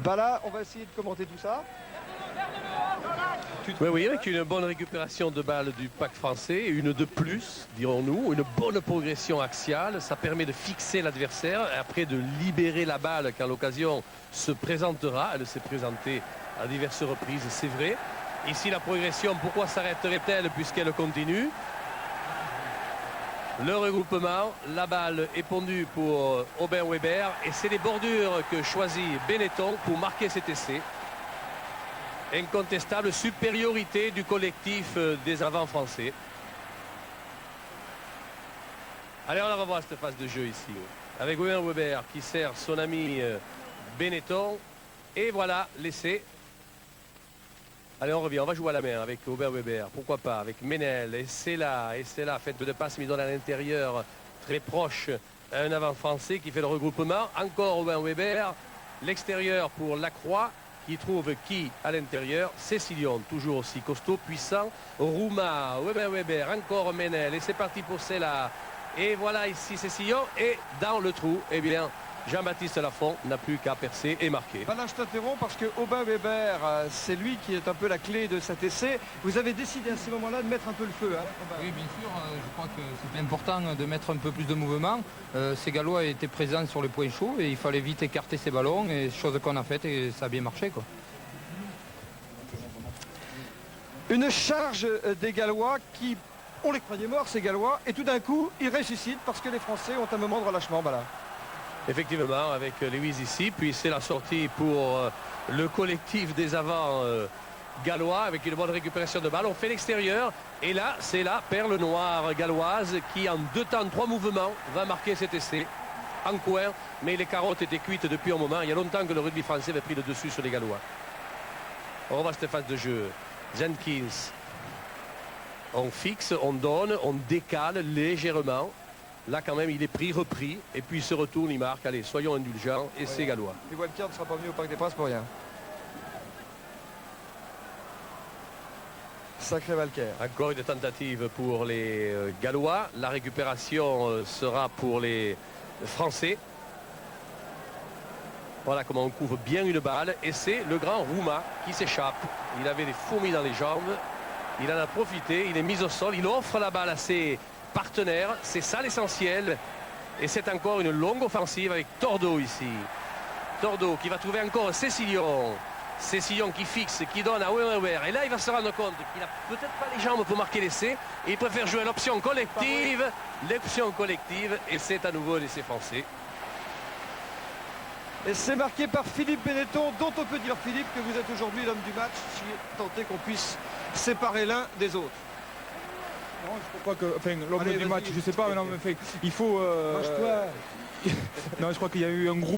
Bah là, on va essayer de commenter tout ça. Oui, oui, avec une bonne récupération de balles du pack français, une de plus, dirons-nous, une bonne progression axiale. Ça permet de fixer l'adversaire et après de libérer la balle quand l'occasion se présentera. Elle s'est présentée à diverses reprises, c'est vrai. Ici, la progression, pourquoi s'arrêterait-elle puisqu'elle continue? Le regroupement, la balle est pondue pour Aubin Weber et c'est les bordures que choisit Benetton pour marquer cet essai. Incontestable supériorité du collectif des avants français. Allez, on la revoit cette phase de jeu ici. Avec Aubin Weber qui sert son ami Benetton. Et voilà l'essai. Allez, on revient, on va jouer à la main avec Aubin Weber, pourquoi pas, avec Ménel, et c'est là, fête de passe mise à l'intérieur, très proche, un avant français qui fait le regroupement, encore Aubin Weber, l'extérieur pour Lacroix, qui trouve qui à l'intérieur, Cécilion, toujours aussi costaud, puissant, Rouma, Aubin Weber, encore Ménel, et c'est parti pour celle-là, et voilà ici Cécilion, et dans le trou, eh bien, Jean-Baptiste Lafont n'a plus qu'à percer et marquer. Bah là, je t'interromps parce que Aubin Weber, c'est lui qui est un peu la clé de cet essai. Vous avez décidé à ce moment-là de mettre un peu le feu. Hein, oui, bien sûr. Je crois que c'est important de mettre un peu plus de mouvement. Ces Gallois étaient présents sur les points chauds et il fallait vite écarter ces ballons. Et chose qu'on a faite et ça a bien marché, quoi. Une charge des Gallois qui, on les croyait morts, ces Gallois, et tout d'un coup, ils ressuscitent parce que les Français ont un moment de relâchement. Bah là. Effectivement, avec Lewis ici, puis c'est la sortie pour le collectif des avants gallois avec une bonne récupération de balle. On fait l'extérieur et là, c'est la perle noire galloise qui, en 2 temps, 3 mouvements, va marquer cet essai en coin. Mais les carottes étaient cuites depuis un moment. Il y a longtemps que le rugby français avait pris le dessus sur les Gallois. On revoit cette phase de jeu. Jenkins. On fixe, on donne, on décale légèrement. Là, quand même, il est pris, repris, et puis il se retourne, il marque. Allez, soyons indulgents, et c'est Gallois. Et Walker ne sera pas venu au Parc des Princes pour rien. Sacré Walker. Encore une tentative pour les Gallois. La récupération sera pour les Français. Voilà comment on couvre bien une balle. Et c'est le grand Rouma qui s'échappe. Il avait des fourmis dans les jambes. Il en a profité, il est mis au sol. Il offre la balle à ses partenaire, c'est ça l'essentiel. Et c'est encore une longue offensive avec Tordo ici. Tordo qui va trouver encore Cécilion. Cécilion qui fixe, qui donne à Weber. Et là, il va se rendre compte qu'il n'a peut-être pas les jambes pour marquer l'essai. Et il préfère jouer l'option collective. L'option collective. Et c'est à nouveau l'essai français. Et c'est marqué par Philippe Benetton, dont on peut dire, Philippe, que vous êtes aujourd'hui l'homme du match, si tant est qu'on puisse séparer l'un des autres. Non, je crois pas que. Enfin, l'homme du match, je sais pas, mais non, mais enfin, il faut. Non, je crois qu'il y a eu un groupe.